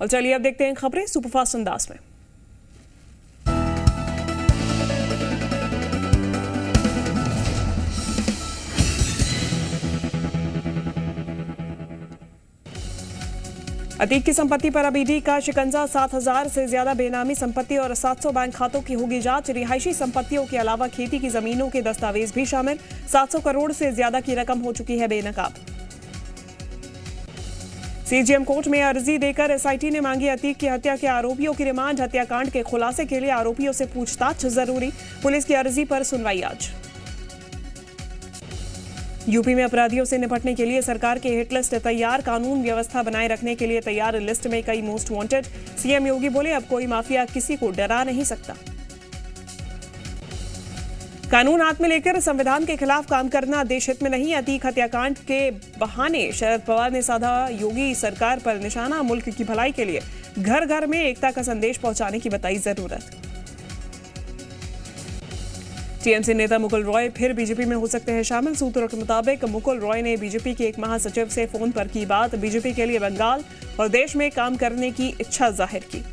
और चलिए अब देखते हैं खबरें सुपरफास्ट अंदाज में। अतीक की संपत्ति पर अब ईडी का शिकंजा। 7,000 से ज्यादा बेनामी संपत्ति और 700 बैंक खातों की होगी जांच। रिहायशी संपत्तियों के अलावा खेती की जमीनों के दस्तावेज भी शामिल। 700 करोड़ से ज्यादा की रकम हो चुकी है बेनकाब। सीजीएम कोर्ट में अर्जी देकर एसआईटी ने मांगी अतीक की हत्या के आरोपियों की रिमांड। हत्याकांड के खुलासे के लिए आरोपियों से पूछताछ जरूरी। पुलिस की अर्जी पर सुनवाई आज। यूपी में अपराधियों से निपटने के लिए सरकार की हिट लिस्ट तैयार। कानून व्यवस्था बनाए रखने के लिए तैयार लिस्ट में कई मोस्ट वांटेड। सीएम योगी बोले अब कोई माफिया किसी को डरा नहीं सकता। कानून हाथ में लेकर संविधान के खिलाफ काम करना देश हित में नहीं। अतीक हत्याकांड के बहाने शरद पवार ने साधा योगी सरकार पर निशाना। मुल्क की भलाई के लिए घर घर में एकता का संदेश पहुंचाने की बताई जरूरत। टीएमसी नेता मुकुल रॉय फिर बीजेपी में हो सकते हैं शामिल। सूत्रों के मुताबिक मुकुल रॉय ने बीजेपी के एक महासचिव से फोन पर की बात। बीजेपी के लिए बंगाल और देश में काम करने की इच्छा जाहिर की।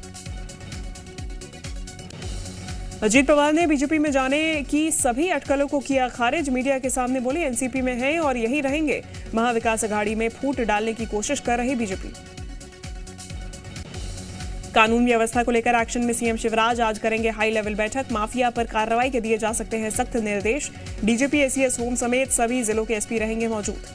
अजीत पवार ने बीजेपी में जाने की सभी अटकलों को किया खारिज। मीडिया के सामने बोले एनसीपी में हैं और यही रहेंगे। महाविकास अघाड़ी में फूट डालने की कोशिश कर रही बीजेपी। कानून व्यवस्था को लेकर एक्शन में सीएम शिवराज आज करेंगे हाई लेवल बैठक। माफिया पर कार्रवाई के दिए जा सकते हैं सख्त निर्देश। डीजीपी एसीएस होम समेत सभी जिलों के एसपी रहेंगे मौजूद।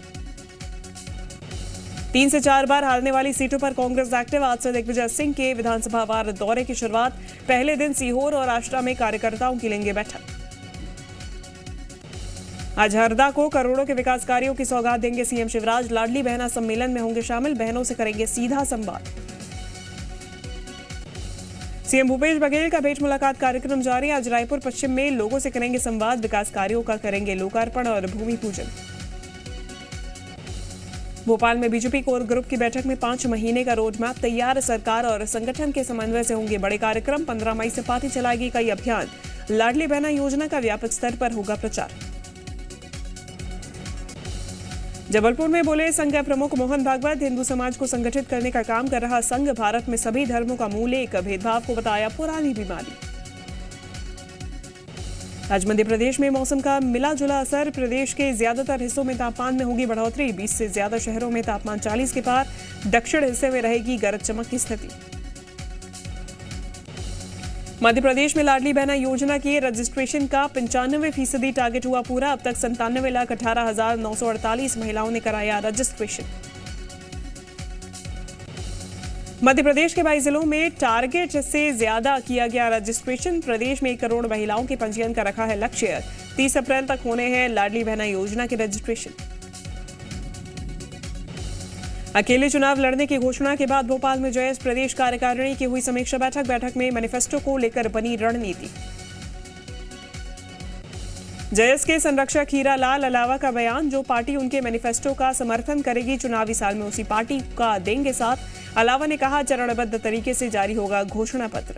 3 से 4 बार हारने वाली सीटों पर कांग्रेस एक्टिव। आज से दिग्विजय सिंह के विधानसभा वार दौरे की शुरुआत। पहले दिन सीहोर और आष्टा में कार्यकर्ताओं की लेंगे बैठक। आज हरदा को करोड़ों के विकास कार्यों की सौगात देंगे सीएम शिवराज। लाडली बहना सम्मेलन में होंगे शामिल। बहनों से करेंगे सीधा संवाद। सीएम भूपेश बघेल का भेंट मुलाकात कार्यक्रम जारी। आज रायपुर पश्चिम में लोगों से करेंगे संवाद। विकास कार्यों का करेंगे लोकार्पण और भूमि पूजन। भोपाल में बीजेपी कोर ग्रुप की बैठक में 5 महीने का रोड मैप तैयार। सरकार और संगठन के समन्वय से होंगे बड़े कार्यक्रम। 15 मई से पार्टी चलाएगी कई अभियान। लाडली बहना योजना का व्यापक स्तर पर होगा प्रचार। जबलपुर में बोले संघ प्रमुख मोहन भागवत। हिंदू समाज को संगठित करने का काम कर रहा संघ। भारत में सभी धर्मों का मूल एक। भेदभाव को बताया पुरानी बीमारी। आज मध्य प्रदेश में मौसम का मिला जुला असर। प्रदेश के ज्यादातर हिस्सों में तापमान में होगी बढ़ोतरी। 20 से ज्यादा शहरों में तापमान 40 के पार। दक्षिण हिस्से में रहेगी गरज चमक की स्थिति। मध्य प्रदेश में लाडली बहना योजना के रजिस्ट्रेशन का 95% टारगेट हुआ पूरा। अब तक 97,18,948 महिलाओं ने कराया रजिस्ट्रेशन। मध्य प्रदेश के 22 जिलों में टारगेट से ज्यादा किया गया रजिस्ट्रेशन। प्रदेश में 1 करोड़ महिलाओं के पंजीयन का रखा है लक्ष्य। 30 अप्रैल तक होने हैं लाडली बहना योजना के रजिस्ट्रेशन। अकेले चुनाव लड़ने की घोषणा के बाद भोपाल में जयेश प्रदेश कार्यकारिणी की हुई समीक्षा बैठक। बैठक में मैनिफेस्टो को लेकर बनी रणनीति। जयेश के संरक्षक हीरा लाल अलावा का बयान। जो पार्टी उनके मैनिफेस्टो का समर्थन करेगी चुनावी साल में उसी पार्टी का देंगे साथ। अलावा ने कहा चरणबद्ध तरीके से जारी होगा घोषणा पत्र।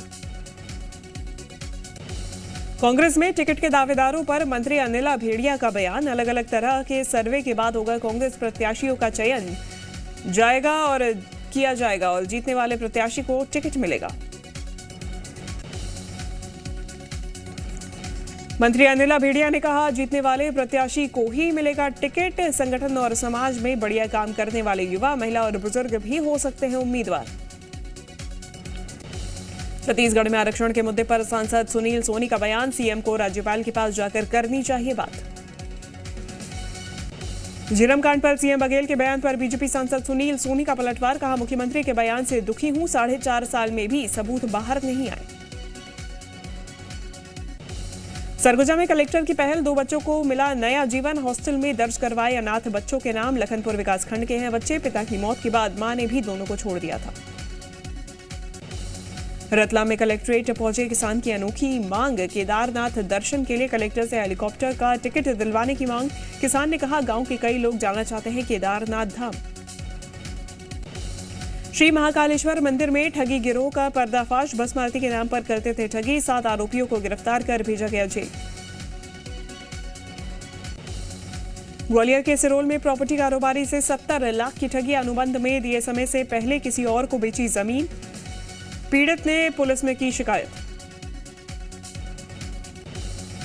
कांग्रेस में टिकट के दावेदारों पर मंत्री अनिला भेड़िया का बयान। अलग अलग तरह के सर्वे के बाद होगा कांग्रेस प्रत्याशियों का चयन किया जाएगा और जीतने वाले प्रत्याशी को टिकट मिलेगा। मंत्री अनिला भेड़िया ने कहा जीतने वाले प्रत्याशी को ही मिलेगा टिकट। संगठन और समाज में बढ़िया काम करने वाले युवा, महिला और बुजुर्ग भी हो सकते हैं उम्मीदवार। छत्तीसगढ़ में आरक्षण के मुद्दे पर सांसद सुनील सोनी का बयान। सीएम को राज्यपाल के पास जाकर करनी चाहिए बात। झीरम कांड पर सीएम बघेल के बयान पर बीजेपी सांसद सुनील सोनी का पलटवार। कहा मुख्यमंत्री के बयान से दुखी हूं। 4.5 साल में भी सबूत बाहर नहीं आए। सरगुजा में कलेक्टर की पहल। 2 बच्चों को मिला नया जीवन। हॉस्टल में दर्ज करवाए अनाथ बच्चों के नाम। लखनपुर विकासखंड के हैं बच्चे। पिता की मौत के बाद मां ने भी दोनों को छोड़ दिया था। रतलाम में कलेक्ट्रेट पहुंचे किसान की अनोखी मांग। केदारनाथ दर्शन के लिए कलेक्टर से हेलीकॉप्टर का टिकट दिलवाने की मांग। किसान ने कहा गांव के कई लोग जाना चाहते हैं केदारनाथ धाम। श्री महाकालेश्वर मंदिर में ठगी गिरोह का पर्दाफाश। भस्म आरती के नाम पर करते थे ठगी। 7 आरोपियों को गिरफ्तार कर भेजा गया जेल। ग्वालियर के सिरोल में प्रॉपर्टी कारोबारी से 70 लाख की ठगी। अनुबंध में दिए समय से पहले किसी और को बेची जमीन। पीड़ित ने पुलिस में की शिकायत।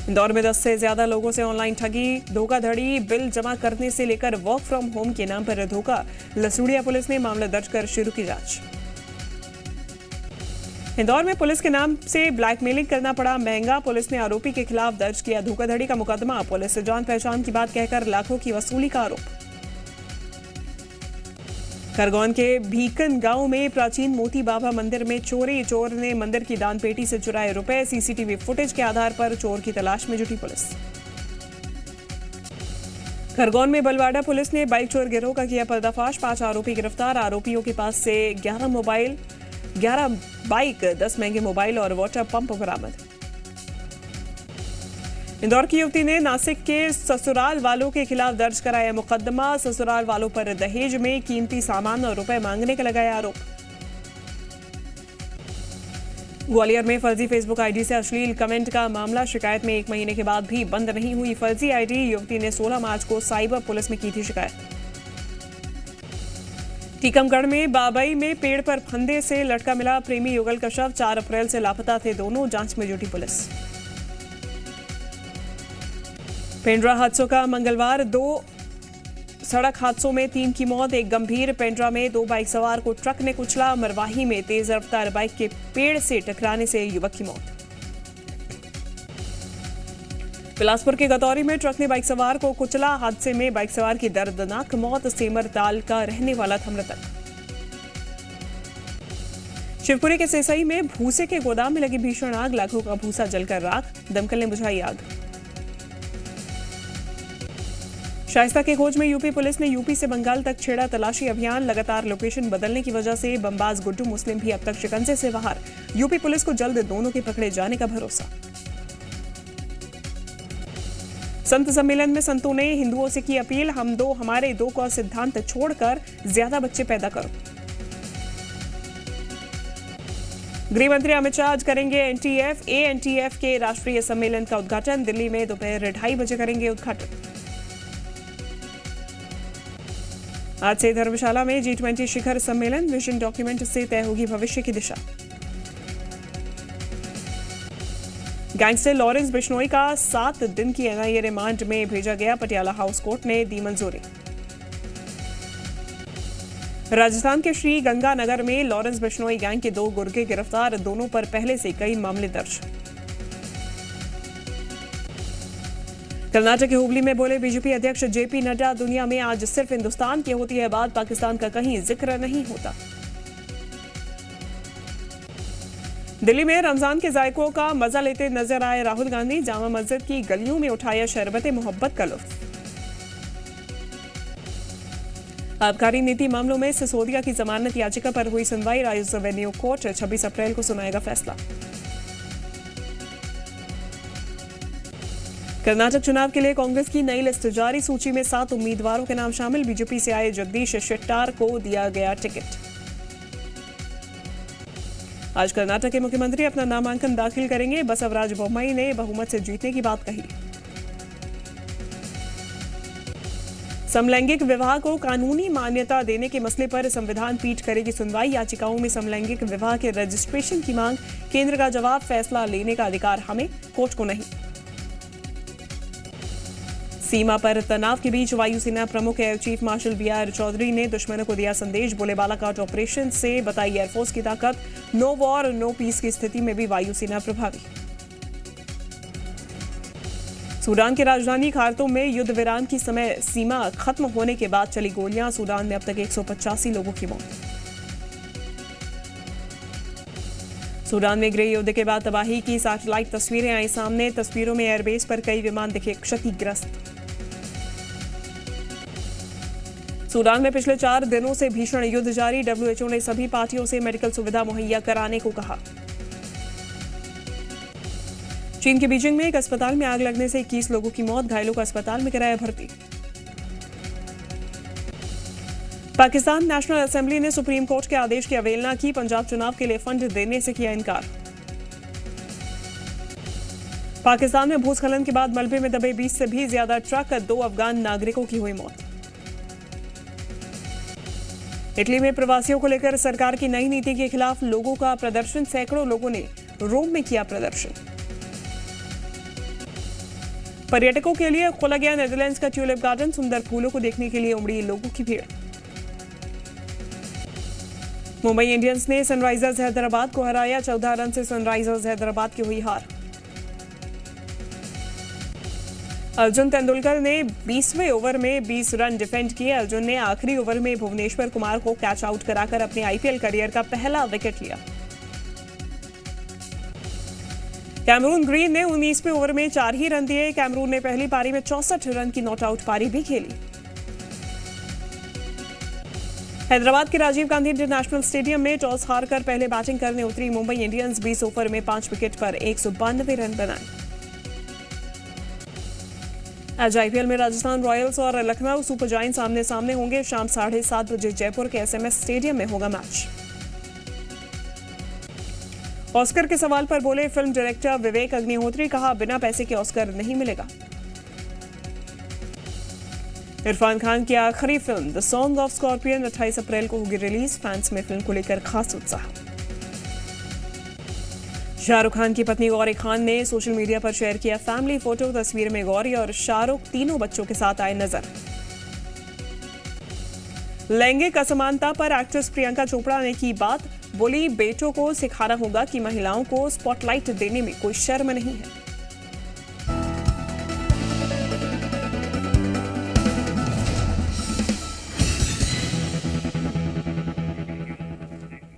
इंदौर में 10 से ज्यादा लोगों से ऑनलाइन ठगी, धोखाधड़ी, बिल जमा करने से लेकर वर्क फ्रॉम होम के नाम पर धोखा। लसूड़िया पुलिस ने मामला दर्ज कर शुरू की जांच। इंदौर में पुलिस के नाम से ब्लैकमेलिंग करना पड़ा महंगा। पुलिस ने आरोपी के खिलाफ दर्ज किया धोखाधड़ी का मुकदमा। पुलिस से जान पहचान की बात कहकर लाखों की वसूली का आरोप। खरगोन के भीकन गांव में प्राचीन मोती बाबा मंदिर में चोरी। चोर ने मंदिर की दान पेटी से चुराए रुपए। सीसीटीवी फुटेज के आधार पर चोर की तलाश में जुटी पुलिस। खरगोन में बलवाड़ा पुलिस ने बाइक चोर गिरोह का किया पर्दाफाश। 5 आरोपी गिरफ्तार। आरोपियों के पास से 11 मोबाइल, 11 बाइक, 10 महंगे मोबाइल और वाटर पंप बरामद। इंदौर की युवती ने नासिक के ससुराल वालों के खिलाफ दर्ज कराया मुकदमा। ससुराल वालों पर दहेज में कीमती सामान और रुपए मांगने का लगाया आरोप। ग्वालियर में फर्जी फेसबुक आईडी से अश्लील कमेंट का मामला। शिकायत में 1 महीने के बाद भी बंद नहीं हुई फर्जी आईडी। युवती ने 16 मार्च को साइबर पुलिस में की थी शिकायत। टीकमगढ़ में बाबई में पेड़ पर फंदे से लटका मिला प्रेमी युगल का शव। 4 अप्रैल से लापता थे दोनों। जांच में जुटी पुलिस। पेंड्रा हादसों का मंगलवार। 2 सड़क हादसों में 3 की मौत, 1 गंभीर। पेंड्रा में 2 बाइक सवार को ट्रक ने कुचला। मरवाही में तेज रफ्तार बाइक के पेड़ से टकराने से युवक की मौत। बिलासपुर के गतौरी में ट्रक ने बाइक सवार को कुचला। हादसे में बाइक सवार की दर्दनाक मौत। सेमरताल का रहने वाला था मृतक। शिवपुरी के सेसई में भूसे के गोदाम में लगी भीषण आग। लाखों का भूसा जलकर राख। दमकल ने बुझाई आग। शाइस्ता के खोज में यूपी पुलिस ने यूपी से बंगाल तक छेड़ा तलाशी अभियान। लगातार लोकेशन बदलने की वजह से बमबाज गुड्डू मुस्लिम भी अब तक शिकंजे से बाहर। यूपी पुलिस को जल्द दोनों के पकड़े जाने का भरोसा। संत सम्मेलन में संतों ने हिंदुओं से की अपील। हम दो हमारे दो का सिद्धांत छोड़कर ज्यादा बच्चे पैदा करो। गृह मंत्री अमित शाह आज करेंगे एनटीएफ के राष्ट्रीय सम्मेलन का उद्घाटन। दिल्ली में दोपहर 2:30 बजे करेंगे उद्घाटन। आज से धर्मशाला में G20 शिखर सम्मेलन। विजन डॉक्यूमेंट से तय होगी भविष्य की दिशा। गैंगस्टर लॉरेंस बिश्नोई का 7 दिन की NIA रिमांड में भेजा गया। पटियाला हाउस कोर्ट ने दी मंजूरी। राजस्थान के श्री गंगानगर में लॉरेंस बिश्नोई गैंग के 2 गुर्गे गिरफ्तार। दोनों पर पहले से कई मामले दर्ज। कर्नाटक के हुबली में बोले बीजेपी अध्यक्ष JP नड्डा। दुनिया में आज सिर्फ हिंदुस्तान की होती है बात, पाकिस्तान का कहीं जिक्र नहीं होता। दिल्ली में रमजान के जायकों का मजा लेते नजर आए राहुल गांधी। जामा मस्जिद की गलियों में उठाया शरबत मोहब्बत का लुत्फ। आबकारी नीति मामलों में सिसोदिया की जमानत याचिका पर हुई सुनवाई। राइस रेवेन्यू कोर्ट 26 अप्रैल को सुनाएगा फैसला। कर्नाटक चुनाव के लिए कांग्रेस की नई लिस्ट जारी। सूची में 7 उम्मीदवारों के नाम शामिल। बीजेपी से आए जगदीश शेट्टार को दिया गया टिकट। आज कर्नाटक के मुख्यमंत्री अपना नामांकन दाखिल करेंगे। बसवराज बोम्मई ने बहुमत से जीतने की बात कही। समलैंगिक विवाह को कानूनी मान्यता देने के मसले पर संविधान पीठ करेगी सुनवाई। याचिकाओं में समलैंगिक विवाह के रजिस्ट्रेशन की मांग। केंद्र का जवाब, फैसला लेने का अधिकार हमें, कोर्ट को नहीं। सीमा पर तनाव के बीच वायुसेना प्रमुख air chief marshal BR Chaudhary ने दुश्मनों को दिया संदेश। बोले बालाकोट ऑपरेशन से बताई एयरफोर्स की ताकत। नो वॉर नो पीस की स्थिति में भी वायुसेना प्रभावी। सूडान की राजधानी खार्तूम में युद्ध विराम की समय सीमा खत्म होने के बाद चली गोलियां। सूडान में अब तक 185 लोगों की मौत। सूडान में गृह युद्ध के बाद तबाही की सैटेलाइट तस्वीरें आई सामने। तस्वीरों में एयरबेस पर कई विमान दिखे क्षतिग्रस्त। सूडान में पिछले 4 दिनों से भीषण युद्ध जारी। WHO ने सभी पार्टियों से मेडिकल सुविधा मुहैया कराने को कहा। चीन के बीजिंग में एक अस्पताल में आग लगने से 21 लोगों की मौत। घायलों को अस्पताल में कराया भर्ती। पाकिस्तान नेशनल असेंबली ने सुप्रीम कोर्ट के आदेश की अवहेलना की। पंजाब चुनाव के लिए फंड देने से किया इनकार। पाकिस्तान में भूस्खलन के बाद मलबे में दबे 20 से भी ज्यादा ट्रक, 2 अफगान नागरिकों की हुई मौत। इटली में प्रवासियों को लेकर सरकार की नई नीति के खिलाफ लोगों का प्रदर्शन, सैकड़ों लोगों ने रोम में किया प्रदर्शन। पर्यटकों के लिए खोला गया नेदरलैंड्स का ट्यूलिप गार्डन, सुंदर फूलों को देखने के लिए उमड़ी लोगों की भीड़। मुंबई इंडियंस ने सनराइजर्स हैदराबाद को हराया, 14 रन से सनराइजर्स हैदराबाद की हुई हार। अर्जुन तेंदुलकर ने 20वें ओवर में 20 रन डिफेंड किए। अर्जुन ने आखिरी ओवर में भुवनेश्वर कुमार को कैच आउट कराकर अपने आईपीएल करियर का पहला विकेट लिया। कैमरून ग्रीन ने 19वें ओवर में 4 ही रन दिए। कैमरून ने पहली पारी में 64 रन की नॉट आउट पारी भी खेली। हैदराबाद के राजीव गांधी इंटरनेशनल स्टेडियम में टॉस हारकर पहले बैटिंग करने उतरी मुंबई इंडियंस 20 ओवर में 5 विकेट पर 192 रन बनाए। आज आईपीएल में राजस्थान रॉयल्स और लखनऊ सुपर जायंट्स आमने सामने होंगे। शाम 7:30 बजे जयपुर के एसएमएस स्टेडियम में होगा मैच। ऑस्कर के सवाल पर बोले फिल्म डायरेक्टर विवेक अग्निहोत्री, कहा बिना पैसे के ऑस्कर नहीं मिलेगा। इरफान खान की आखिरी film the song of scorpion 28 अप्रैल को होगी रिलीज। फैंस में फिल्म को लेकर खास उत्साह। शाहरुख खान की पत्नी गौरी खान ने सोशल मीडिया पर शेयर किया फैमिली फोटो। तस्वीर में गौरी और शाहरुख तीनों बच्चों के साथ आए नजर। लैंगिक असमानता पर एक्ट्रेस प्रियंका चोपड़ा ने की बात, बोली बेटों को सिखाना होगा कि महिलाओं को स्पॉटलाइट देने में कोई शर्म नहीं है।